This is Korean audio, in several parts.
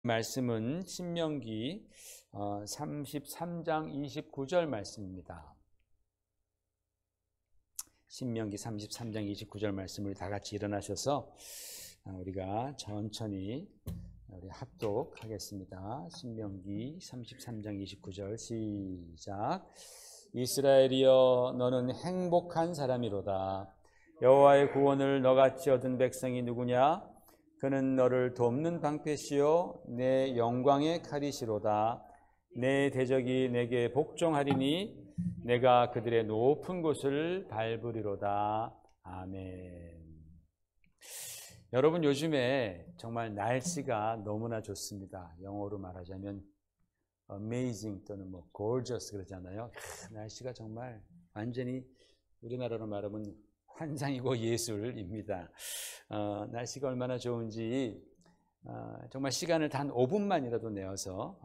말씀은 신명기 33장 29절 말씀입니다. 신명기 33장 29절 말씀을 다 같이 일어나셔서 우리가 천천히 우리 합독하겠습니다. 신명기 33장 29절 시작. 이스라엘이여 너는 행복한 사람이로다. 여호와의 구원을 너같이 얻은 백성이 누구냐? 그는 너를 돕는 방패시요 내 영광의 칼이시로다. 내 대적이 내게 복종하리니 내가 그들의 높은 곳을 밟으리로다. 아멘. 여러분, 요즘에 정말 날씨가 너무나 좋습니다. 영어로 말하자면 amazing 또는 gorgeous 그러잖아요. 날씨가 정말 완전히 우리나라로 말하면 환상이고 예술입니다. 날씨가 얼마나 좋은지 정말 시간을 단 5분만이라도 내어서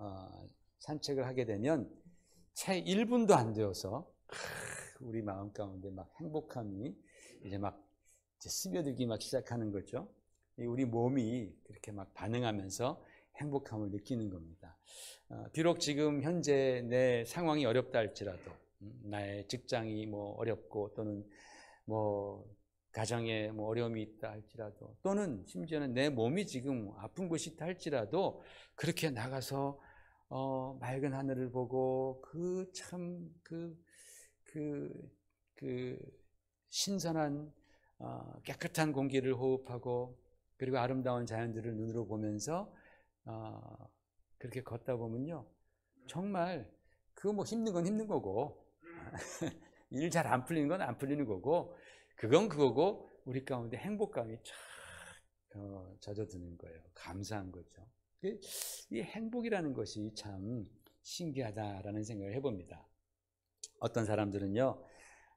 산책을 하게 되면 채 1분도 안 되어서 우리 마음 가운데 막 행복함이 이제 스며들기 시작하는 거죠. 우리 몸이 그렇게 막 반응하면서 행복함을 느끼는 겁니다. 비록 지금 현재 내 상황이 어렵다 할지라도 나의 직장이 어렵고 또는 가정에 어려움이 있다 할지라도 또는 심지어는 내 몸이 지금 아픈 곳이 있다 할지라도 그렇게 나가서 맑은 하늘을 보고 그 신선한 깨끗한 공기를 호흡하고 그리고 아름다운 자연들을 눈으로 보면서 그렇게 걷다 보면요 정말 힘든 건 힘든 거고 일 잘 안 풀리는 건 안 풀리는 거고 그건 그거고 우리 가운데 행복감이 쫙 젖어드는 거예요. 감사한 거죠. 이 행복이라는 것이 참 신기하다라는 생각을 해봅니다. 어떤 사람들은요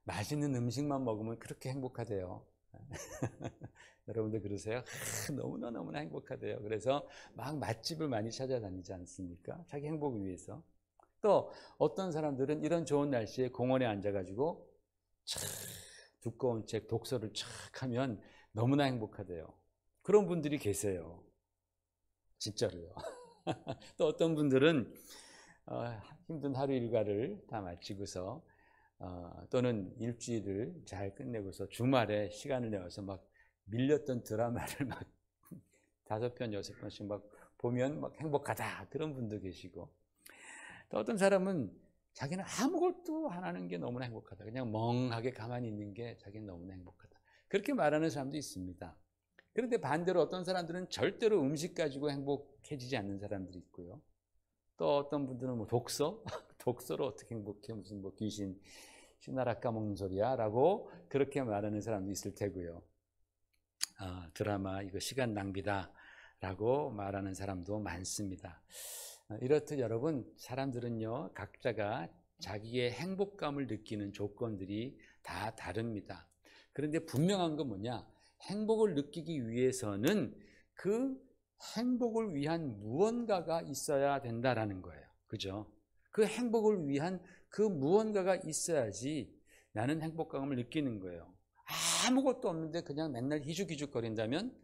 맛있는 음식만 먹으면 그렇게 행복하대요. 여러분들 그러세요? 너무나 행복하대요. 그래서 막 맛집을 많이 찾아다니지 않습니까? 자기 행복을 위해서. 또 어떤 사람들은 이런 좋은 날씨에 공원에 앉아가지고 두꺼운 책 독서를 촥 하면 너무나 행복하대요. 그런 분들이 계세요. 진짜로요. 또 어떤 분들은 힘든 하루 일과를 다 마치고서 또는 일주일을 잘 끝내고서 주말에 시간을 내어서 밀렸던 드라마를 5편, 6편씩 보면 행복하다 그런 분도 계시고 또 어떤 사람은 자기는 아무것도 안 하는 게 너무나 행복하다. 그냥 멍하게 가만히 있는 게 자기는 너무나 행복하다. 그렇게 말하는 사람도 있습니다. 그런데 반대로 어떤 사람들은 절대로 음식 가지고 행복해지지 않는 사람들이 있고요. 또 어떤 분들은 독서로 어떻게 행복해? 무슨 귀신 신나라 까먹는 소리야? 라고 그렇게 말하는 사람도 있을 테고요. 드라마 이거 시간 낭비다 라고 말하는 사람도 많습니다. 이렇듯 여러분 사람들은요 각자가 자기의 행복감을 느끼는 조건들이 다 다릅니다. 그런데 분명한 건 뭐냐? 행복을 느끼기 위해서는 그 행복을 위한 무언가가 있어야 된다라는 거예요. 그죠? 그 행복을 위한 그 무언가가 있어야지 나는 행복감을 느끼는 거예요. 아무것도 없는데 그냥 맨날 희죽희죽거린다면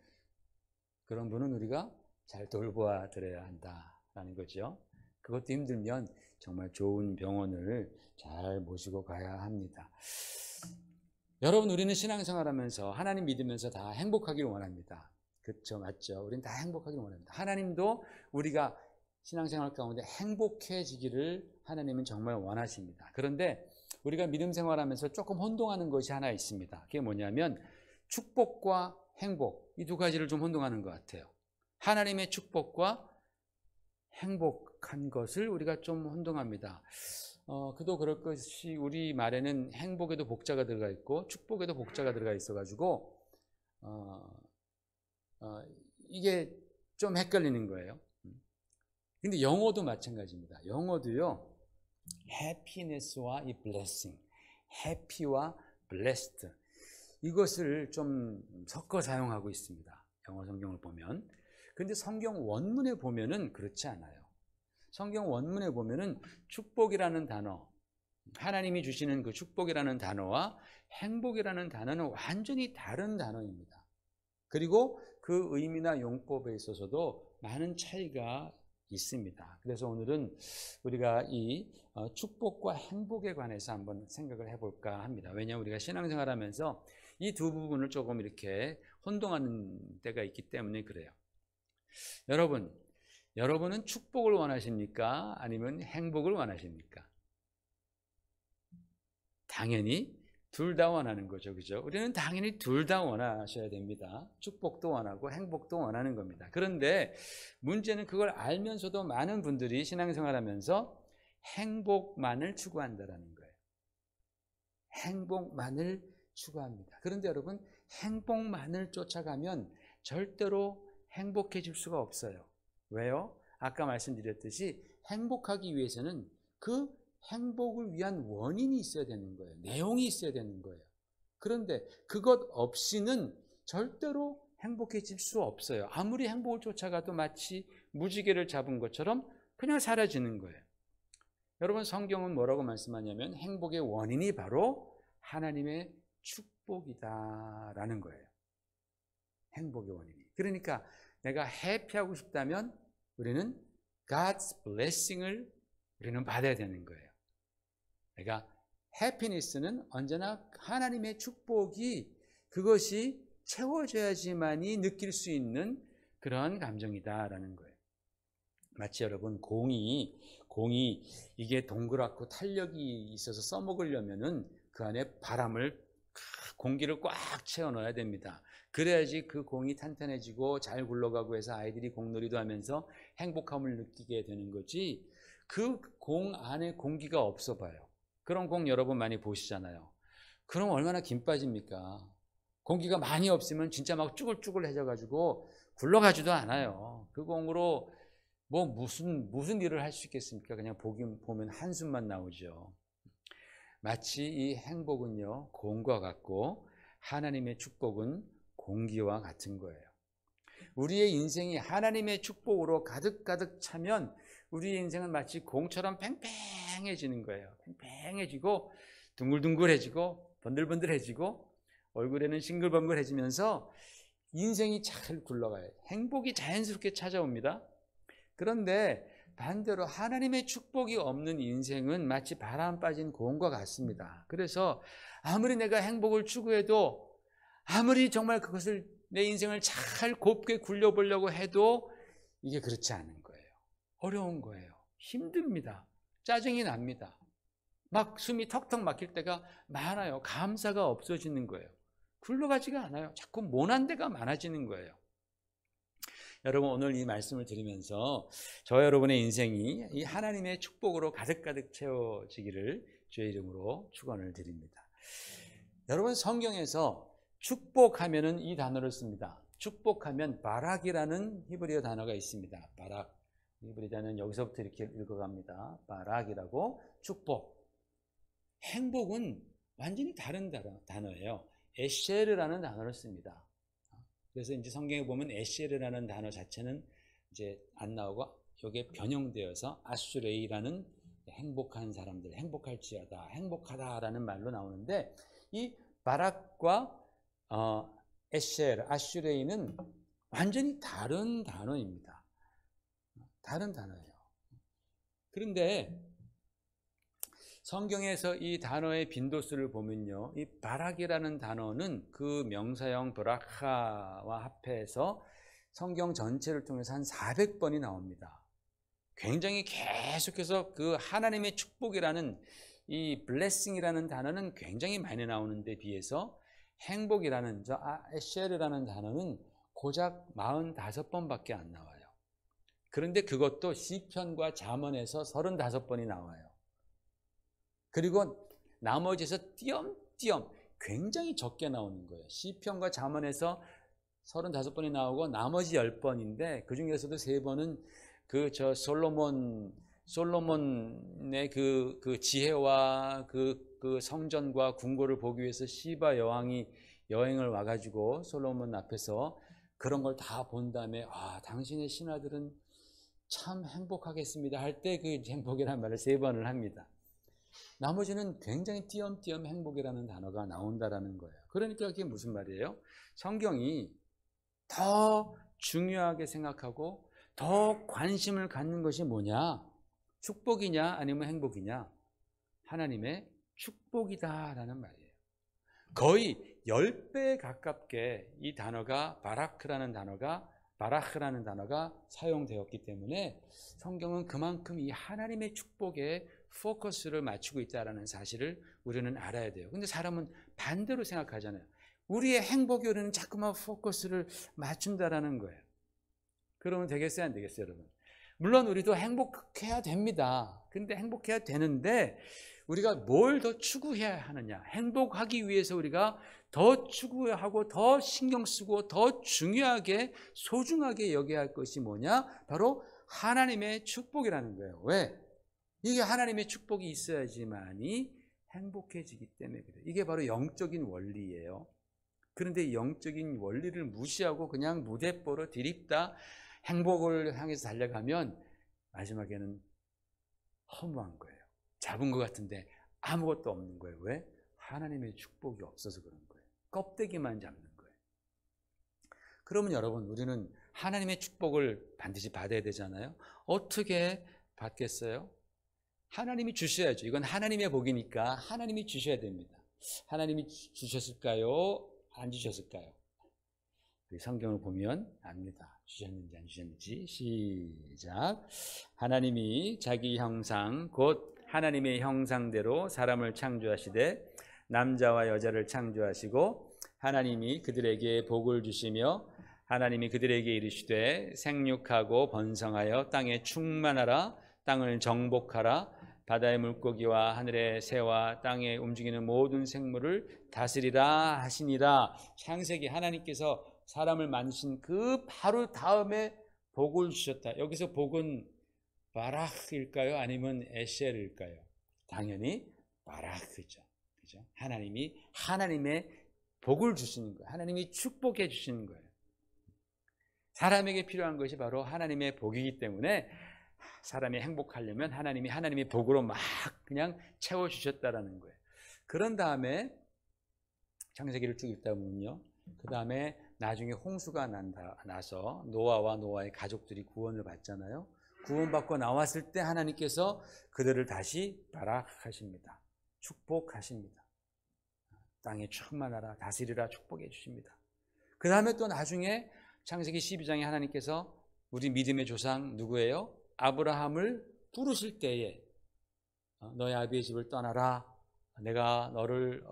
그런 분은 우리가 잘 돌보아 드려야 한다라는 거죠. 그것도 힘들면 정말 좋은 병원을 잘 모시고 가야 합니다. 여러분, 우리는 신앙생활하면서 하나님 믿으면서 다 행복하기를 원합니다. 그렇죠, 맞죠? 우리는 다 행복하기를 원합니다. 하나님도 우리가 신앙생활 가운데 행복해지기를 하나님은 정말 원하십니다. 그런데 우리가 믿음 생활하면서 조금 혼동하는 것이 하나 있습니다. 그게 뭐냐면 축복과 행복, 이 두 가지를 좀 혼동하는 것 같아요. 하나님의 축복과 행복한 것을 우리가 좀 혼동합니다. 그도 그럴 것이 우리 말에는 행복에도 복자가 들어가 있고 축복에도 복자가 들어가 있어가지고 이게 좀 헷갈리는 거예요. 근데 영어도 마찬가지입니다. 영어도요 happiness와 이 blessing, happy와 blessed 이것을 좀 섞어 사용하고 있습니다. 영어 성경을 보면. 근데 성경 원문에 보면은 그렇지 않아요. 성경 원문에 보면은 축복이라는 단어, 하나님이 주시는 그 축복이라는 단어와 행복이라는 단어는 완전히 다른 단어입니다. 그리고 그 의미나 용법에 있어서도 많은 차이가 있습니다. 그래서 오늘은 우리가 이 축복과 행복에 관해서 한번 생각을 해볼까 합니다. 왜냐하면 우리가 신앙생활하면서 이 두 부분을 조금 이렇게 혼동하는 때가 있기 때문에 그래요. 여러분은 축복을 원하십니까? 아니면 행복을 원하십니까? 당연히 둘 다 원하는 거죠. 그죠? 우리는 당연히 둘 다 원하셔야 됩니다. 축복도 원하고 행복도 원하는 겁니다. 그런데 문제는 그걸 알면서도 많은 분들이 신앙생활하면서 행복만을 추구한다라는 거예요. 행복만을 추구합니다. 그런데 여러분, 행복만을 쫓아가면 절대로 행복해질 수가 없어요. 왜요? 아까 말씀드렸듯이 행복하기 위해서는 그 행복을 위한 원인이 있어야 되는 거예요. 내용이 있어야 되는 거예요. 그런데 그것 없이는 절대로 행복해질 수 없어요. 아무리 행복을 쫓아가도 마치 무지개를 잡은 것처럼 그냥 사라지는 거예요. 여러분, 성경은 뭐라고 말씀하냐면 행복의 원인이 바로 하나님의 축복이다라는 거예요. 행복의 원인이. 그러니까 내가 해피하고 싶다면 우리는 God's blessing을 우리는 받아야 되는 거예요. 내가 해피니스는 언제나 하나님의 축복이 그것이 채워져야지만이 느낄 수 있는 그런 감정이다라는 거예요. 마치 여러분 공이 이게 동그랗고 탄력이 있어서 써먹으려면은 그 안에 공기를 꽉 채워 넣어야 됩니다. 그래야지 그 공이 탄탄해지고 잘 굴러가고 해서 아이들이 공놀이도 하면서 행복함을 느끼게 되는 거지, 그 공 안에 공기가 없어 봐요. 그런 공 여러분 많이 보시잖아요. 그럼 얼마나 김 빠집니까? 공기가 많이 없으면 진짜 막 쭈글쭈글해져 가지고 굴러가지도 않아요. 그 공으로 뭐 무슨 일을 할 수 있겠습니까? 그냥 보면 한숨만 나오죠. 마치 이 행복은요, 공과 같고 하나님의 축복은 공기와 같은 거예요. 우리의 인생이 하나님의 축복으로 가득가득 차면 우리의 인생은 마치 공처럼 팽팽해지는 거예요. 팽팽해지고 둥글둥글해지고 번들번들해지고 얼굴에는 싱글벙글해지면서 인생이 잘 굴러가요. 행복이 자연스럽게 찾아옵니다. 그런데 반대로 하나님의 축복이 없는 인생은 마치 바람 빠진 공과 같습니다. 그래서 아무리 내가 행복을 추구해도, 아무리 정말 그것을 내 인생을 잘 곱게 굴려보려고 해도 이게 그렇지 않은 거예요. 어려운 거예요. 힘듭니다. 짜증이 납니다. 막 숨이 턱턱 막힐 때가 많아요. 감사가 없어지는 거예요. 굴러가지가 않아요. 자꾸 모난 데가 많아지는 거예요. 여러분, 오늘 이 말씀을 들으면서 저 여러분의 인생이 이 하나님의 축복으로 가득가득 채워지기를 주의 이름으로 축원을 드립니다. 여러분, 성경에서 축복하면은 이 단어를 씁니다. 축복하면 바락이라는 히브리어 단어가 있습니다. 바락. 히브리어는 여기서부터 이렇게 읽어갑니다. 바락이라고. 축복. 행복은 완전히 다른 단어예요. 에쉐르라는 단어를 씁니다. 그래서 이제 성경에 보면 에쉐르라는 단어 자체는 이제 안 나오고 여기에 변형되어서 아슈레이라는 행복한 사람들, 행복할지어다, 행복하다라는 말로 나오는데, 이 바락과 에쉐르, 아슈레이는 완전히 다른 단어입니다. 다른 단어예요. 그런데 성경에서 이 단어의 빈도수를 보면요, 이 바락이라는 단어는 그 명사형 브라카와 합해서 성경 전체를 통해서 한 400번이 나옵니다. 굉장히 계속해서 그 하나님의 축복이라는 이 blessing이라는 단어는 굉장히 많이 나오는데 비해서 행복이라는 에쉐르라는 단어는 고작 45번밖에 안 나와요. 그런데 그것도 시편과 잠언에서 35번이 나와요. 그리고 나머지에서 띄엄띄엄 굉장히 적게 나오는 거예요. 시편과 잠언에서 35번이 나오고 나머지 10번인데 그 중에서도 3번은 솔로몬의 그 지혜와 그 성전과 궁궐을 보기 위해서 시바 여왕이 여행을 와가지고 솔로몬 앞에서 그런 걸 다 본 다음에, 당신의 신하들은 참 행복하겠습니다 할 때 그 행복이라는 말을 3번을 합니다. 나머지는 굉장히 띄엄띄엄 행복이라는 단어가 나온다라는 거예요. 그러니까 그게 무슨 말이에요? 성경이 더 중요하게 생각하고 더 관심을 갖는 것이 뭐냐? 축복이냐 아니면 행복이냐? 하나님의 축복이다라는 말이에요. 거의 10배 가깝게 이 단어가 바라크라는 단어가 사용되었기 때문에 성경은 그만큼 이 하나님의 축복에 포커스를 맞추고 있다는 사실을 우리는 알아야 돼요. 근데 사람은 반대로 생각하잖아요. 우리의 행복이 우리는 자꾸만 포커스를 맞춘다라는 거예요. 그러면 되겠어요, 안 되겠어요, 여러분? 물론 우리도 행복해야 됩니다. 근데 행복해야 되는데 우리가 뭘 더 추구해야 하느냐? 행복하기 위해서 우리가 더 추구하고 더 신경 쓰고 더 중요하게 소중하게 여겨야 할 것이 뭐냐? 바로 하나님의 축복이라는 거예요. 왜? 이게 하나님의 축복이 있어야지만이 행복해지기 때문에 그래요. 이게 바로 영적인 원리예요. 그런데 이 영적인 원리를 무시하고 그냥 무대뽀로 디립다 행복을 향해서 달려가면 마지막에는 허무한 거예요. 잡은 것 같은데 아무것도 없는 거예요. 왜? 하나님의 축복이 없어서 그런 거예요. 껍데기만 잡는 거예요. 그러면 여러분, 우리는 하나님의 축복을 반드시 받아야 되잖아요. 어떻게 받겠어요? 하나님이 주셔야죠. 이건 하나님의 복이니까 하나님이 주셔야 됩니다. 하나님이 주셨을까요? 안 주셨을까요? 우리 성경을 보면 압니다. 주셨는지 안 주셨는지. 시작. 하나님이 자기 형상 곧 하나님의 형상대로 사람을 창조하시되 남자와 여자를 창조하시고 하나님이 그들에게 복을 주시며 하나님이 그들에게 이르시되 생육하고 번성하여 땅에 충만하라 땅을 정복하라 바다의 물고기와 하늘의 새와 땅에 움직이는 모든 생물을 다스리라 하시니라. 창세기 하나님께서 사람을 만드신 그 바로 다음에 복을 주셨다. 여기서 복은 바라크일까요? 아니면 에셀일까요? 당연히 바라크죠. 그죠? 하나님이 하나님의 복을 주시는 거예요. 하나님이 축복해 주시는 거예요. 사람에게 필요한 것이 바로 하나님의 복이기 때문에 사람이 행복하려면 하나님이 하나님의 복으로 막 그냥 채워 주셨다라는 거예요. 그런 다음에 창세기를 쭉 읽다 보면요. 그 다음에 나중에 홍수가 나서 노아와 노아의 가족들이 구원을 받잖아요. 구원받고 나왔을 때 하나님께서 그들을 다시 바라크하십니다. 축복하십니다. 땅에 충만하라 다스리라 축복해 주십니다. 그 다음에 또 나중에 창세기 12장에 하나님께서 우리 믿음의 조상 누구예요? 아브라함을 부르실 때에 너의 아비의 집을 떠나라. 내가 너를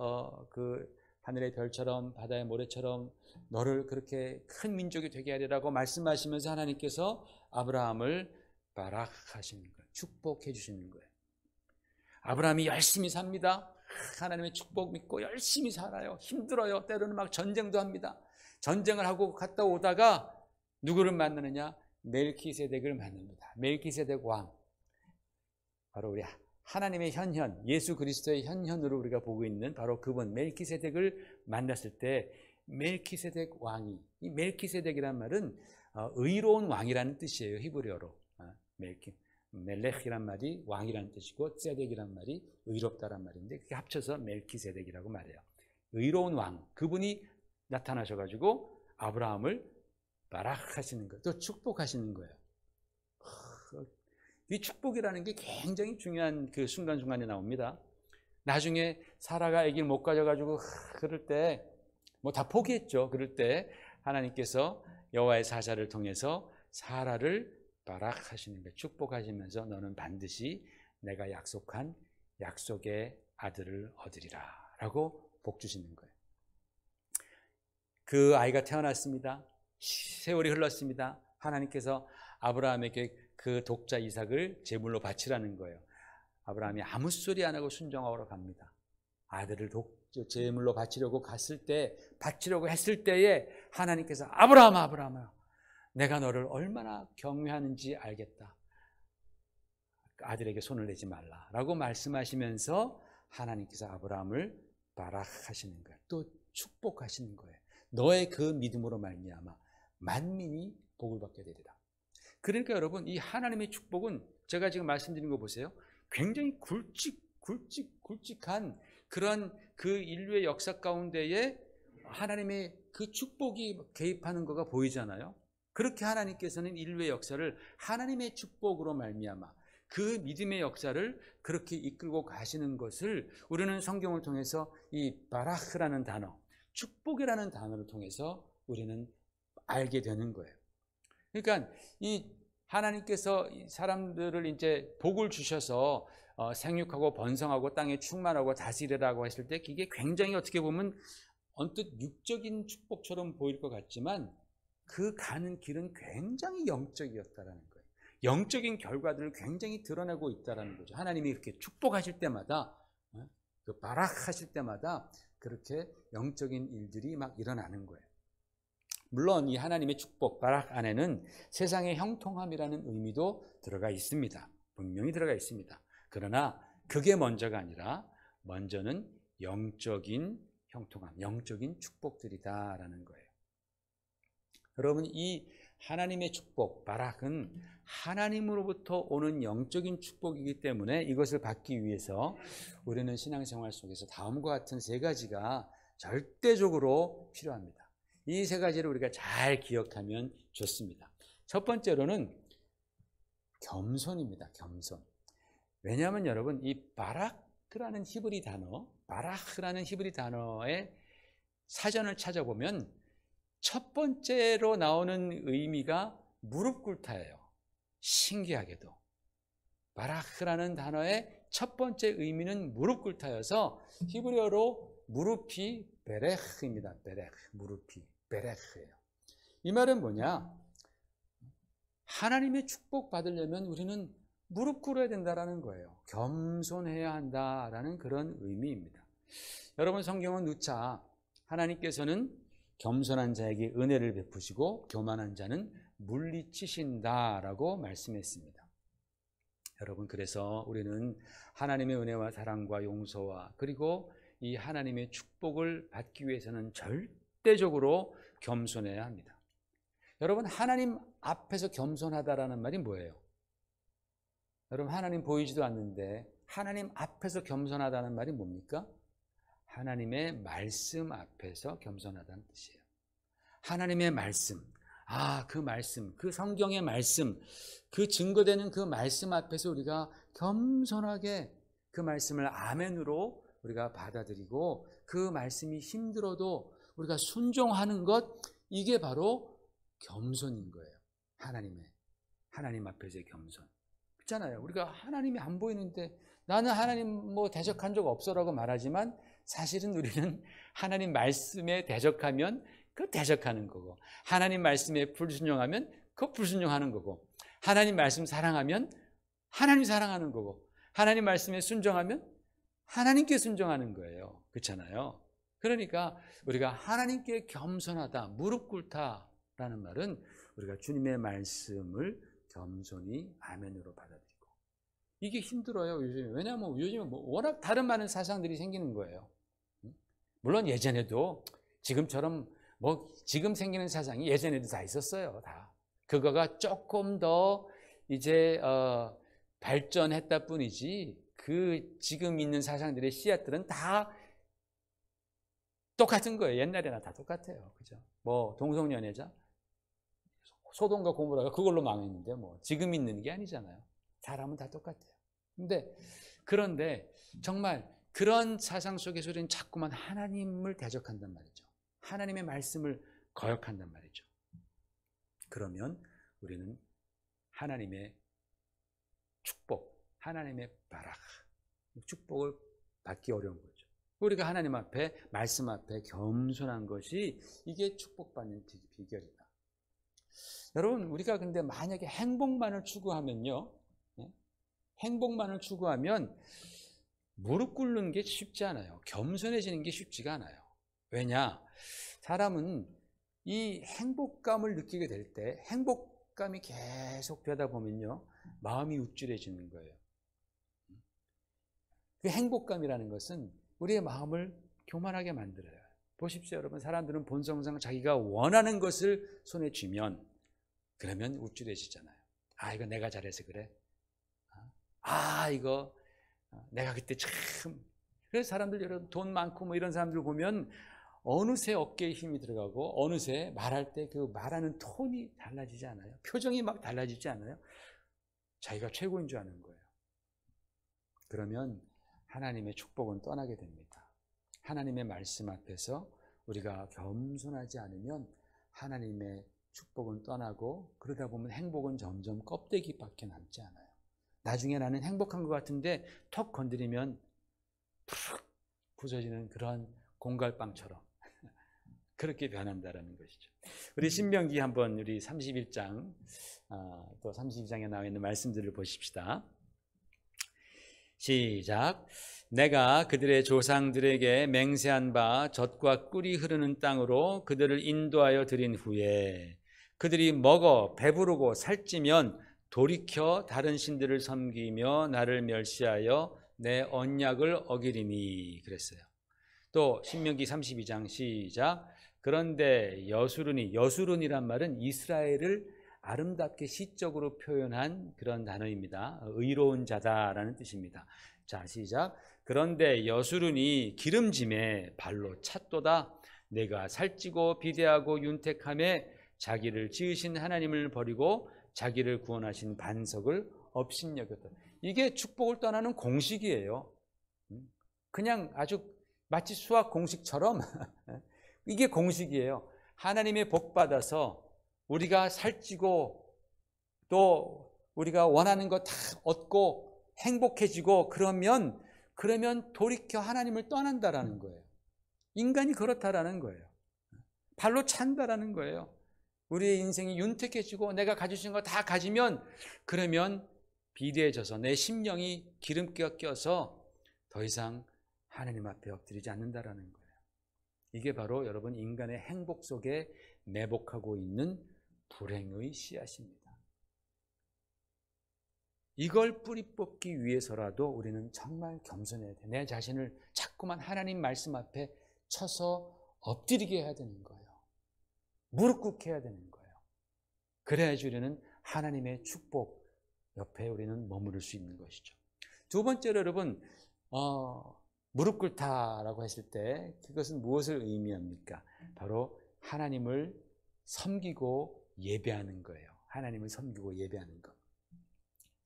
그 하늘의 별처럼 바다의 모래처럼 너를 그렇게 큰 민족이 되게 하리라고 말씀하시면서 하나님께서 아브라함을 바라크하시는 거예요. 축복해 주시는 거예요. 아브라함이 열심히 삽니다. 하나님의 축복 믿고 열심히 살아요. 힘들어요. 때로는 막 전쟁도 합니다. 전쟁을 하고 갔다 오다가 누구를 만나느냐? 멜키세덱을 만납니다. 멜키세덱 왕. 바로 우리 하나님의 현현, 예수 그리스도의 현현으로 우리가 보고 있는 바로 그분 멜키세덱을 만났을 때 멜키세덱 왕이, 이 멜키세덱이란 말은 의로운 왕이라는 뜻이에요. 히브리어로. 멜렉이란 말이 왕이라는 뜻이고 세덱이란 말이 의롭다란 말인데 그게 합쳐서 멜키세덱이라고 말해요. 의로운 왕, 그분이 나타나셔가지고 아브라함을 바라크하시는 거예요. 또 축복하시는 거예요. 이 축복이라는 게 굉장히 중요한 그 순간순간에 나옵니다. 나중에 사라가 아기를 못 가져가지고 그럴 때 뭐 다 포기했죠. 그럴 때 하나님께서 여호와의 사자를 통해서 사라를 바라크하시는 거예요. 축복하시면서 너는 반드시 내가 약속한 약속의 아들을 얻으리라 라고 복 주시는 거예요. 그 아이가 태어났습니다. 세월이 흘렀습니다. 하나님께서 아브라함에게 그 독자 이삭을 제물로 바치라는 거예요. 아브라함이 아무 소리 안 하고 순종하러 갑니다. 아들을 제물로 바치려고 했을 때에 하나님께서 아브라함아 내가 너를 얼마나 경외하는지 알겠다. 아들에게 손을 내지 말라라고 말씀하시면서 하나님께서 아브라함을 바라크하시는 거예요. 또 축복하시는 거예요. 너의 그 믿음으로 말미암아 만민이 복을 받게 되리라. 그러니까 여러분 이 하나님의 축복은 제가 지금 말씀드린 거 보세요. 굉장히 굵직한 그런 그 인류의 역사 가운데에 하나님의 그 축복이 개입하는 거가 보이잖아요. 그렇게 하나님께서는 인류의 역사를 하나님의 축복으로 말미암아 그 믿음의 역사를 그렇게 이끌고 가시는 것을 우리는 성경을 통해서 이 바라크라는 단어, 축복이라는 단어를 통해서 우리는 알게 되는 거예요. 그러니까 이 하나님께서 사람들을 이제 복을 주셔서 생육하고 번성하고 땅에 충만하고 다스리라고 했을 때 이게 굉장히 어떻게 보면 언뜻 육적인 축복처럼 보일 것 같지만 그 가는 길은 굉장히 영적이었다라는 거예요. 영적인 결과들을 굉장히 드러내고 있다라는 거죠. 하나님이 이렇게 축복하실 때마다, 그 바락하실 때마다 그렇게 영적인 일들이 막 일어나는 거예요. 물론 이 하나님의 축복, 바락 안에는 세상의 형통함이라는 의미도 들어가 있습니다. 분명히 들어가 있습니다. 그러나 그게 먼저가 아니라 먼저는 영적인 형통함, 영적인 축복들이다라는 거예요. 여러분, 이 하나님의 축복, 바락은 하나님으로부터 오는 영적인 축복이기 때문에 이것을 받기 위해서 우리는 신앙생활 속에서 다음과 같은 세 가지가 절대적으로 필요합니다. 이 세 가지를 우리가 잘 기억하면 좋습니다. 첫 번째로는 겸손입니다. 겸손. 왜냐하면 여러분, 이 바라크라는 히브리 단어의 사전을 찾아보면 첫 번째로 나오는 의미가 무릎 꿇다예요. 신기하게도 바라크라는 단어의 첫 번째 의미는 무릎 꿇다여서 히브리어로 무릎이 베레흐입니다. 베레흐, 무릎이 베레흐예요. 이 말은 뭐냐? 하나님의 축복 받으려면 우리는 무릎 꿇어야 된다라는 거예요. 겸손해야 한다라는 그런 의미입니다. 여러분, 성경은 누차 하나님께서는 겸손한 자에게 은혜를 베푸시고 교만한 자는 물리치신다라고 말씀했습니다. 여러분, 그래서 우리는 하나님의 은혜와 사랑과 용서와 그리고 이 하나님의 축복을 받기 위해서는 절대적으로 겸손해야 합니다. 여러분, 하나님 앞에서 겸손하다라는 말이 뭐예요? 여러분, 하나님 보이지도 않는데 하나님 앞에서 겸손하다는 말이 뭡니까? 하나님의 말씀 앞에서 겸손하다는 뜻이에요. 하나님의 말씀, 그 말씀, 그 성경의 말씀, 그 증거되는 그 말씀 앞에서 우리가 겸손하게 그 말씀을 아멘으로 우리가 받아들이고 그 말씀이 힘들어도 우리가 순종하는 것, 이게 바로 겸손인 거예요. 하나님 앞에서의 겸손. 그렇잖아요. 우리가 하나님이 안 보이는데 나는 하나님 대적한 적 없어라고 말하지만 사실은 우리는 하나님 말씀에 대적하면 그 대적하는 거고, 하나님 말씀에 불순종하면 그 불순종하는 거고, 하나님 말씀 사랑하면 하나님 사랑하는 거고, 하나님 말씀에 순종하면 하나님께 순종하는 거예요. 그렇잖아요. 그러니까 우리가 하나님께 겸손하다, 무릎 꿇다라는 말은 우리가 주님의 말씀을 겸손히 아멘으로 받아들이고, 이게 힘들어요, 요즘에. 왜냐하면 요즘에 워낙 다른 많은 사상들이 생기는 거예요. 물론 예전에도 지금처럼 지금 생기는 사상이 예전에도 다 있었어요. 다. 그거가 조금 더 이제 발전했다 뿐이지, 그 지금 있는 사상들의 씨앗들은 다 똑같은 거예요. 옛날에나 다 똑같아요. 그죠? 동성연애자, 소돔과 고모라가 그걸로 망했는데 지금 있는 게 아니잖아요. 사람은 다 똑같아요. 그런데 정말 그런 사상 속에서 우리는 자꾸만 하나님을 대적한단 말이죠. 하나님의 말씀을 거역한단 말이죠. 그러면 우리는 하나님의 축복, 하나님의 바락, 축복을 받기 어려운 거죠. 우리가 하나님 앞에, 말씀 앞에 겸손한 것이 이게 축복받는 비결이다. 여러분, 우리가 근데 만약에 행복만을 추구하면요, 행복만을 추구하면 무릎 꿇는 게 쉽지 않아요. 겸손해지는 게 쉽지가 않아요. 왜냐? 사람은 이 행복감을 느끼게 될 때, 행복감이 계속 되다 보면요, 마음이 우쭐해지는 거예요. 그 행복감이라는 것은 우리의 마음을 교만하게 만들어요. 보십시오, 여러분. 사람들은 본성상 자기가 원하는 것을 손에 쥐면 그러면 우쭐해지잖아요. 이거 내가 잘해서 그래. 이거 내가 그때 참. 그래서 사람들, 여러분, 돈 많고 이런 사람들 보면 어느새 어깨에 힘이 들어가고 어느새 말할 때 그 말하는 톤이 달라지지 않아요? 표정이 막 달라지지 않아요? 자기가 최고인 줄 아는 거예요. 그러면 하나님의 축복은 떠나게 됩니다. 하나님의 말씀 앞에서 우리가 겸손하지 않으면 하나님의 축복은 떠나고, 그러다 보면 행복은 점점 껍데기밖에 남지 않아요. 나중에 나는 행복한 것 같은데 턱 건드리면 푹 부서지는 그런 공갈빵처럼 그렇게 변한다라는 것이죠. 우리 신명기 한번 우리 31장 또 32장에 나와 있는 말씀들을 보십시다. 시작. 내가 그들의 조상들에게 맹세한 바 젖과 꿀이 흐르는 땅으로 그들을 인도하여 들인 후에 그들이 먹어 배부르고 살찌면 돌이켜 다른 신들을 섬기며 나를 멸시하여 내 언약을 어기리니 그랬어요. 또 신명기 32장 시작. 그런데 여수룬이란 말은 이스라엘을 아름답게 시적으로 표현한 그런 단어입니다. 의로운 자다라는 뜻입니다. 자, 시작. 그런데 여수룬이 기름짐에 발로 찼도다. 내가 살찌고 비대하고 윤택함에 자기를 지으신 하나님을 버리고 자기를 구원하신 반석을 업신여겼다. 이게 축복을 떠나는 공식이에요. 그냥 아주 마치 수학 공식처럼 이게 공식이에요. 하나님의 복 받아서 우리가 살찌고 또 우리가 원하는 거 다 얻고 행복해지고 그러면 돌이켜 하나님을 떠난다라는 거예요. 인간이 그렇다라는 거예요. 발로 찬다라는 거예요. 우리의 인생이 윤택해지고 내가 가질 수 있는 거 다 가지면 그러면 비대해져서 내 심령이 기름기가 껴서 더 이상 하나님 앞에 엎드리지 않는다라는 거예요. 이게 바로 여러분 인간의 행복 속에 매복하고 있는 불행의 씨앗입니다. 이걸 뿌리 뽑기 위해서라도 우리는 정말 겸손해야 돼. 내 자신을 자꾸만 하나님 말씀 앞에 쳐서 엎드리게 해야 되는 거예요. 무릎 꿇게 해야 되는 거예요. 그래야지 우리는 하나님의 축복 옆에 우리는 머무를 수 있는 것이죠. 두 번째로 여러분 무릎 꿇다라고 했을 때 그것은 무엇을 의미합니까? 바로 하나님을 섬기고 예배하는 거예요. 하나님을 섬기고 예배하는 것.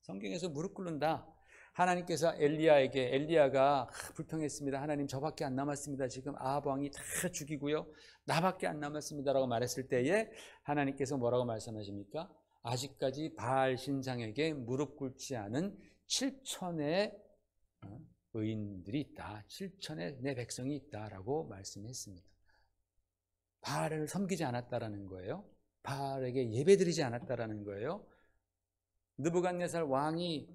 성경에서 무릎 꿇는다. 하나님께서 엘리야가 불평했습니다. 하나님 저밖에 안 남았습니다. 지금 아합 왕이 다 죽이고요. 나밖에 안 남았습니다라고 말했을 때에 하나님께서 뭐라고 말씀하십니까? 아직까지 바알 신상에게 무릎 꿇지 않은 7천의 의인들이 있다. 7천의 내 백성이 있다라고 말씀했습니다. 바알을 섬기지 않았다라는 거예요. 바알에게 예배드리지 않았다라는 거예요. 느부갓네살 왕이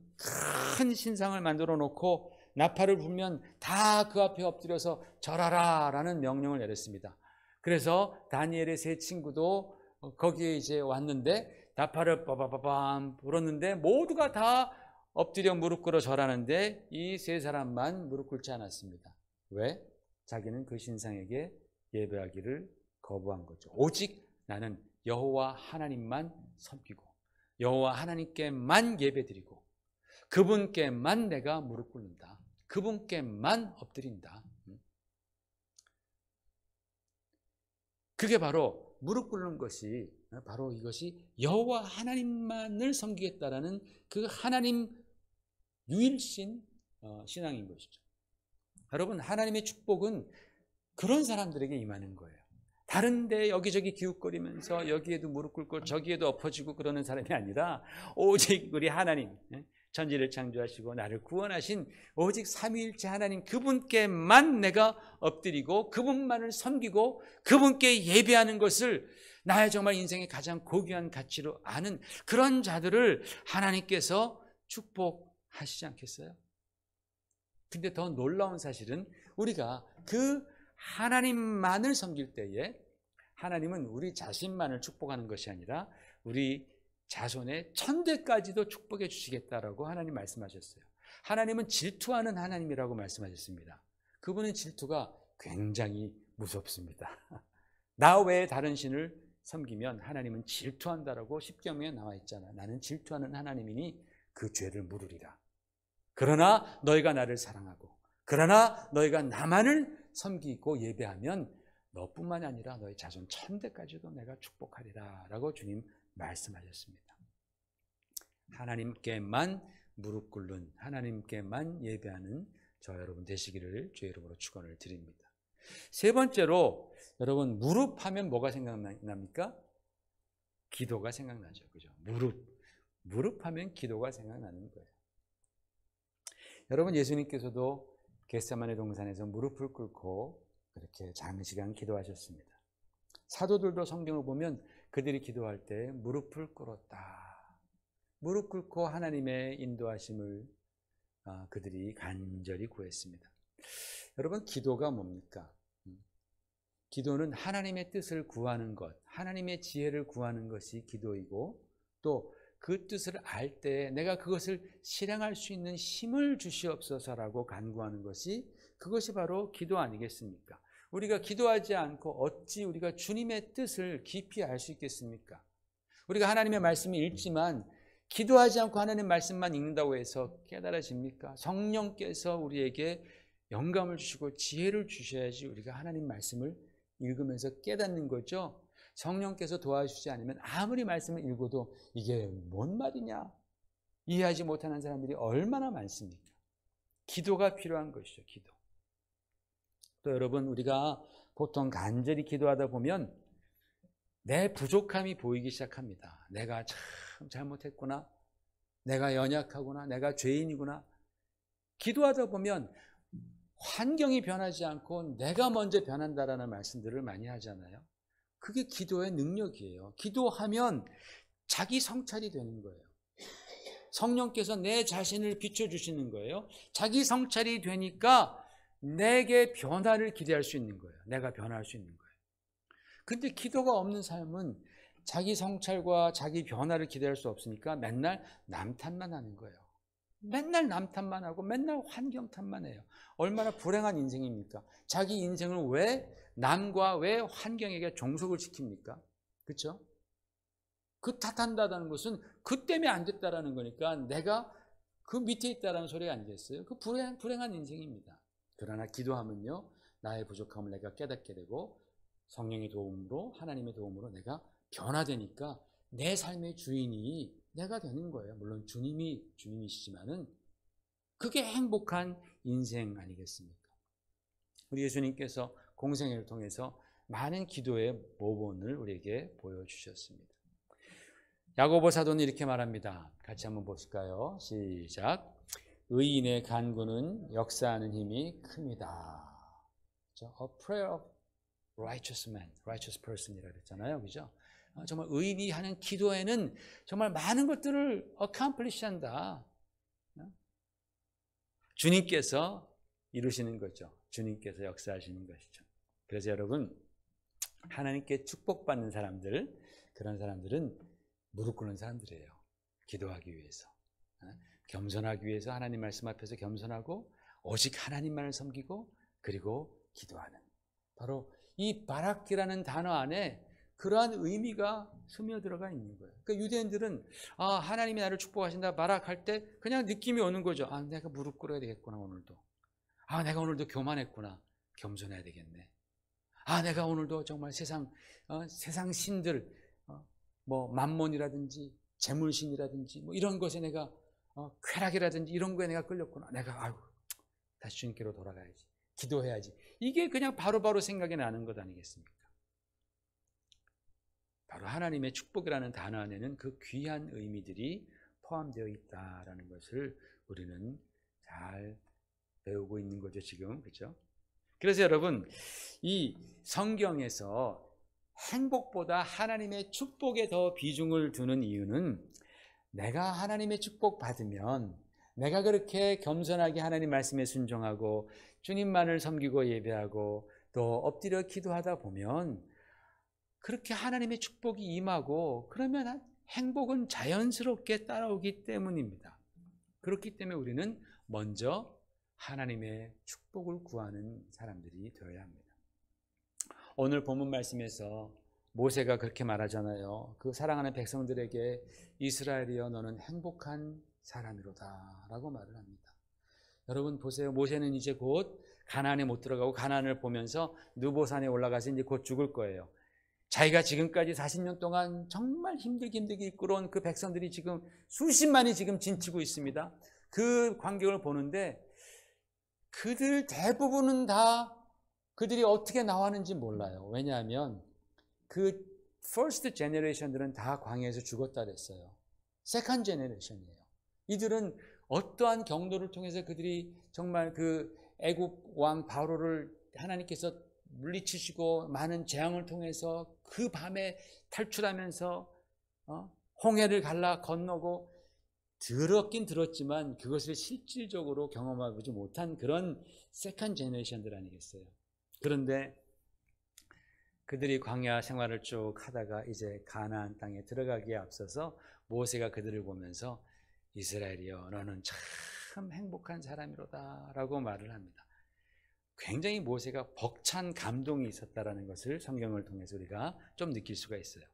큰 신상을 만들어 놓고 나팔을 불면 다 그 앞에 엎드려서 절하라 라는 명령을 내렸습니다. 그래서 다니엘의 세 친구도 거기에 이제 왔는데 나팔을 빠바바밤 불었는데 모두가 다 엎드려 무릎 꿇어 절하는데 이 세 사람만 무릎 꿇지 않았습니다. 왜? 자기는 그 신상에게 예배하기를 거부한 거죠. 오직 나는 여호와 하나님만 섬기고 여호와 하나님께만 예배드리고 그분께만 내가 무릎 꿇는다. 그분께만 엎드린다. 그게 바로 무릎 꿇는 것이 바로 이것이 여호와 하나님만을 섬기겠다라는 그 하나님 유일신 신앙인 것이죠. 여러분 하나님의 축복은 그런 사람들에게 임하는 거예요. 다른데 여기저기 기웃거리면서 여기에도 무릎 꿇고 저기에도 엎어지고 그러는 사람이 아니라 오직 우리 하나님 천지를 창조하시고 나를 구원하신 오직 삼위일체 하나님 그분께만 내가 엎드리고 그분만을 섬기고 그분께 예배하는 것을 나의 정말 인생의 가장 고귀한 가치로 아는 그런 자들을 하나님께서 축복하시지 않겠어요? 근데 더 놀라운 사실은 우리가 그 하나님만을 섬길 때에 하나님은 우리 자신만을 축복하는 것이 아니라 우리 자손의 천대까지도 축복해 주시겠다라고 하나님 말씀하셨어요. 하나님은 질투하는 하나님이라고 말씀하셨습니다. 그분의 질투가 굉장히 무섭습니다. 나 외에 다른 신을 섬기면 하나님은 질투한다라고 십계명에 나와 있잖아. 나는 질투하는 하나님이니 그 죄를 물으리라. 그러나 너희가 나를 사랑하고 그러나 너희가 나만을 섬기고 예배하면 너뿐만이 아니라 너희 자손 1000대까지도 내가 축복하리라 라고 주님 말씀하셨습니다. 하나님께만 무릎 꿇는, 하나님께만 예배하는 저 여러분 되시기를 주의 이름으로 축원을 드립니다. 세 번째로, 여러분 무릎하면 뭐가 생각납니까? 기도가 생각나죠. 그죠? 무릎하면 기도가 생각나는 거예요. 여러분, 예수님께서도 겟세마네 동산에서 무릎을 꿇고 그렇게 장시간 기도하셨습니다. 사도들도 성경을 보면 그들이 기도할 때 무릎을 꿇었다. 무릎 꿇고 하나님의 인도하심을 그들이 간절히 구했습니다. 여러분, 기도가 뭡니까? 기도는 하나님의 뜻을 구하는 것, 하나님의 지혜를 구하는 것이 기도이고, 또 그 뜻을 알 때 내가 그것을 실행할 수 있는 힘을 주시옵소서라고 간구하는 것이, 그것이 바로 기도 아니겠습니까? 우리가 기도하지 않고 어찌 우리가 주님의 뜻을 깊이 알 수 있겠습니까? 우리가 하나님의 말씀을 읽지만 기도하지 않고 하나님의 말씀만 읽는다고 해서 깨달아집니까? 성령께서 우리에게 영감을 주시고 지혜를 주셔야지 우리가 하나님 말씀을 읽으면서 깨닫는 거죠. 성령께서 도와주시지 않으면 아무리 말씀을 읽어도 이게 뭔 말이냐 이해하지 못하는 사람들이 얼마나 많습니까? 기도가 필요한 것이죠. 기도. 또 여러분, 우리가 보통 간절히 기도하다 보면 내 부족함이 보이기 시작합니다. 내가 참 잘못했구나, 내가 연약하구나, 내가 죄인이구나. 기도하다 보면 환경이 변하지 않고 내가 먼저 변한다라는 말씀들을 많이 하잖아요. 그게 기도의 능력이에요. 기도하면 자기 성찰이 되는 거예요. 성령께서 내 자신을 비춰주시는 거예요. 자기 성찰이 되니까 내게 변화를 기대할 수 있는 거예요. 내가 변화할 수 있는 거예요. 근데 기도가 없는 삶은 자기 성찰과 자기 변화를 기대할 수 없으니까 맨날 남 탓만 하는 거예요. 맨날 남 탓만 하고 맨날 환경 탓만 해요. 얼마나 불행한 인생입니까? 자기 인생을 왜 남과 왜 환경에게 종속을 시킵니까? 그렇죠? 그 탓한다는 것은 그 때문에 안 됐다라는 거니까 내가 그 밑에 있다라는 소리가 아니겠어요? 그 불행한 인생입니다. 그러나 기도하면요, 나의 부족함을 내가 깨닫게 되고 성령의 도움으로, 하나님의 도움으로 내가 변화되니까 내 삶의 주인이 내가 되는 거예요. 물론 주님이시지만은 그게 행복한 인생 아니겠습니까? 우리 예수님께서 공생애를 통해서 많은 기도의 모본을 우리에게 보여주셨습니다. 야고보 사도는 이렇게 말합니다. 같이 한번 보실까요? 시작. 의인의 간구는 역사하는 힘이 큽니다. A prayer of righteous man, righteous person이라고 했잖아요. 그죠? 정말 의인이 하는 기도에는 정말 많은 것들을 accomplish 한다. 주님께서 이루시는 거죠. 주님께서 역사하시는 것이죠. 그래서 여러분, 하나님께 축복받는 사람들, 그런 사람들은 무릎 꿇는 사람들이에요. 기도하기 위해서. 겸손하기 위해서 하나님 말씀 앞에서 겸손하고 오직 하나님만을 섬기고 그리고 기도하는, 바로 이 바라키라는 단어 안에 그러한 의미가 스며들어가 있는 거예요. 그러니까 유대인들은 하나님이 나를 축복하신다 바락할 때 그냥 느낌이 오는 거죠. 내가 무릎 꿇어야 되겠구나 오늘도. 내가 오늘도 교만했구나. 겸손해야 되겠네. 내가 오늘도 정말 세상 신들, 뭐 만몬이라든지 재물신이라든지 뭐 이런 것에 내가 쾌락이라든지 이런 거에 내가 끌렸구나. 내가 다시 주님께로 돌아가야지. 기도해야지. 이게 그냥 바로바로 생각이 나는 것 아니겠습니까? 바로 하나님의 축복이라는 단어 안에는 그 귀한 의미들이 포함되어 있다라는 것을 우리는 잘 배우고 있는 거죠, 지금. 그렇죠? 그래서 여러분, 이 성경에서 행복보다 하나님의 축복에 더 비중을 두는 이유는, 내가 하나님의 축복 받으면 내가 그렇게 겸손하게 하나님 말씀에 순종하고 주님만을 섬기고 예배하고 또 엎드려 기도하다 보면 그렇게 하나님의 축복이 임하고, 그러면 행복은 자연스럽게 따라오기 때문입니다. 그렇기 때문에 우리는 먼저 하나님의 축복을 구하는 사람들이 되어야 합니다. 오늘 본문 말씀에서 모세가 그렇게 말하잖아요. 그 사랑하는 백성들에게 이스라엘이여 너는 행복한 사람이로다 라고 말을 합니다. 여러분 보세요. 모세는 이제 곧 가나안에 못 들어가고 가나안을 보면서 느보산에 올라가서 이제 곧 죽을 거예요. 자기가 지금까지 40년 동안 정말 힘들게 이끌어온 그 백성들이 지금 수십만이 지금 진치고 있습니다. 그 광경을 보는데 그들 대부분은 다 그들이 어떻게 나왔는지 몰라요. 왜냐하면 그 first generation들은 다 광야에서 죽었다 그랬어요. second generation이에요. 이들은 어떠한 경로를 통해서 그들이 정말 그 애굽 왕 바로를 하나님께서 물리치시고 많은 재앙을 통해서 그 밤에 탈출하면서 홍해를 갈라 건너고 들었긴 들었지만 그것을 실질적으로 경험하지 못한 그런 세컨드 제너레이션들 아니겠어요. 그런데 그들이 광야 생활을 쭉 하다가 이제 가나안 땅에 들어가기에 앞서서 모세가 그들을 보면서 이스라엘이여 너는 참 행복한 사람이로다 라고 말을 합니다. 굉장히 모세가 벅찬 감동이 있었다라는 것을 성경을 통해서 우리가 좀 느낄 수가 있어요.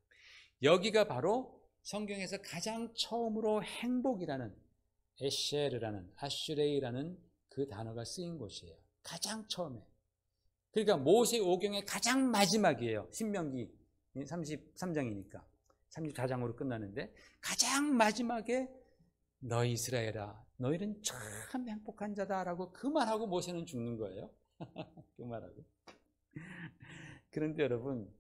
여기가 바로 성경에서 가장 처음으로 행복이라는 에쉐르라는 아슈레이라는 그 단어가 쓰인 곳이에요. 가장 처음에. 그러니까 모세 오경의 가장 마지막이에요. 신명기 33장이니까 34장으로 끝나는데 가장 마지막에 너희 이스라엘아 너희는 참 행복한 자다라고 그 말하고 모세는 죽는 거예요. 그 말하고. 그런데 여러분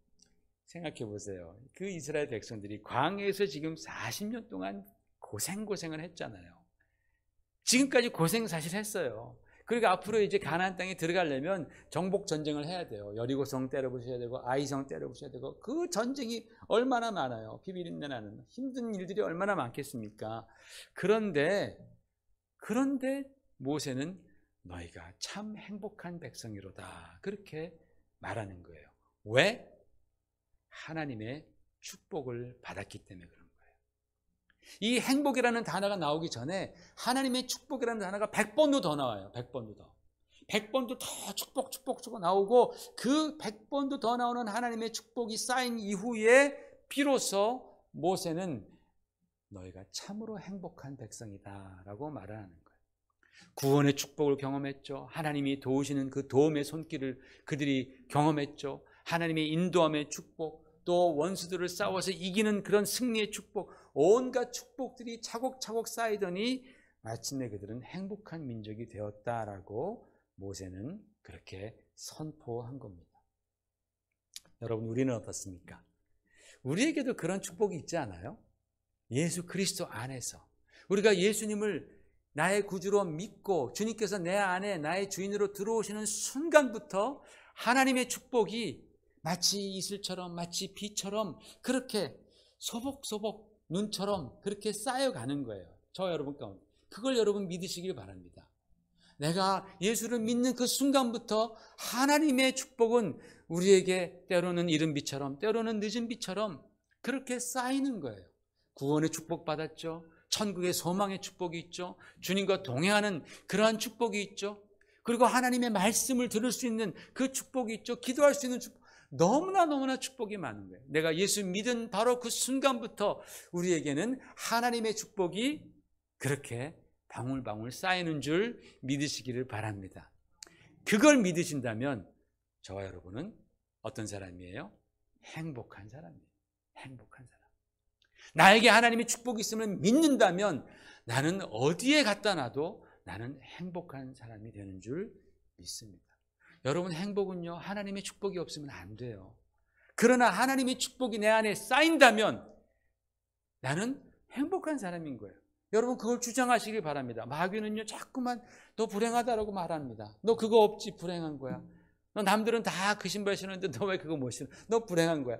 생각해 보세요. 그 이스라엘 백성들이 광야에서 지금 40년 동안 고생을 했잖아요. 지금까지 고생 사실 했어요. 그러니까 앞으로 이제 가나안 땅에 들어가려면 정복 전쟁을 해야 돼요. 여리고성 때려부셔야 되고 아이성 때려부셔야 되고 그 전쟁이 얼마나 많아요. 비비린내 나는 힘든 일들이 얼마나 많겠습니까? 그런데 모세는 너희가 참 행복한 백성이로다 그렇게 말하는 거예요. 왜? 하나님의 축복을 받았기 때문에 그런 거예요. 이 행복이라는 단어가 나오기 전에 하나님의 축복이라는 단어가 100번도 더 나와요. 100번도 더. 100번도 더 축복 나오고 그 100번도 더 나오는 하나님의 축복이 쌓인 이후에 비로소 모세는 너희가 참으로 행복한 백성이다 라고 말을 하는 거예요. 구원의 축복을 경험했죠. 하나님이 도우시는 그 도움의 손길을 그들이 경험했죠. 하나님의 인도함의 축복, 또 원수들을 싸워서 이기는 그런 승리의 축복, 온갖 축복들이 차곡차곡 쌓이더니 마침내 그들은 행복한 민족이 되었다라고 모세는 그렇게 선포한 겁니다. 여러분 우리는 어떻습니까? 우리에게도 그런 축복이 있지 않아요? 예수 그리스도 안에서 우리가 예수님을 나의 구주로 믿고 주님께서 내 안에 나의 주인으로 들어오시는 순간부터 하나님의 축복이 마치 이슬처럼 마치 비처럼 그렇게 소복소복 눈처럼 그렇게 쌓여가는 거예요. 저 여러분 가운데. 그걸 여러분 믿으시길 바랍니다. 내가 예수를 믿는 그 순간부터 하나님의 축복은 우리에게 때로는 이른 비처럼 때로는 늦은 비처럼 그렇게 쌓이는 거예요. 구원의 축복 받았죠. 천국의 소망의 축복이 있죠. 주님과 동행하는 그러한 축복이 있죠. 그리고 하나님의 말씀을 들을 수 있는 그 축복이 있죠. 기도할 수 있는 축복. 너무나 축복이 많은 거예요. 내가 예수 믿은 바로 그 순간부터 우리에게는 하나님의 축복이 그렇게 방울방울 쌓이는 줄 믿으시기를 바랍니다. 그걸 믿으신다면 저와 여러분은 어떤 사람이에요? 행복한 사람이에요. 행복한 사람. 나에게 하나님의 축복이 있으면 믿는다면 나는 어디에 갖다 놔도 나는 행복한 사람이 되는 줄 믿습니다. 여러분 행복은요 하나님의 축복이 없으면 안 돼요. 그러나 하나님의 축복이 내 안에 쌓인다면 나는 행복한 사람인 거예요. 여러분 그걸 주장하시길 바랍니다. 마귀는요 자꾸만 너 불행하다라고 말합니다. 너 그거 없지 불행한 거야. 너 남들은 다 그 신발 신었는데 너 왜 그거 못 신어? 너 불행한 거야.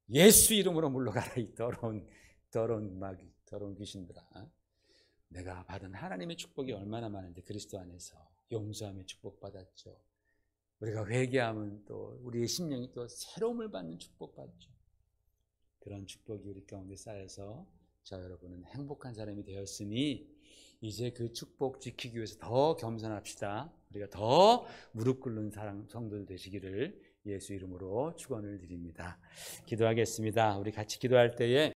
예수 이름으로 물러가라 이 더러운 마귀, 더러운 귀신들아. 내가 받은 하나님의 축복이 얼마나 많은데 그리스도 안에서 용서함의 축복 받았죠. 우리가 회개하면 또 우리의 심령이 또 새로움을 받는 축복 받죠. 그런 축복이 우리 가운데 쌓여서 저 여러분은 행복한 사람이 되었으니 이제 그 축복 지키기 위해서 더 겸손합시다. 우리가 더 무릎 꿇는 성도들 되시기를 예수 이름으로 축원을 드립니다. 기도하겠습니다. 우리 같이 기도할 때에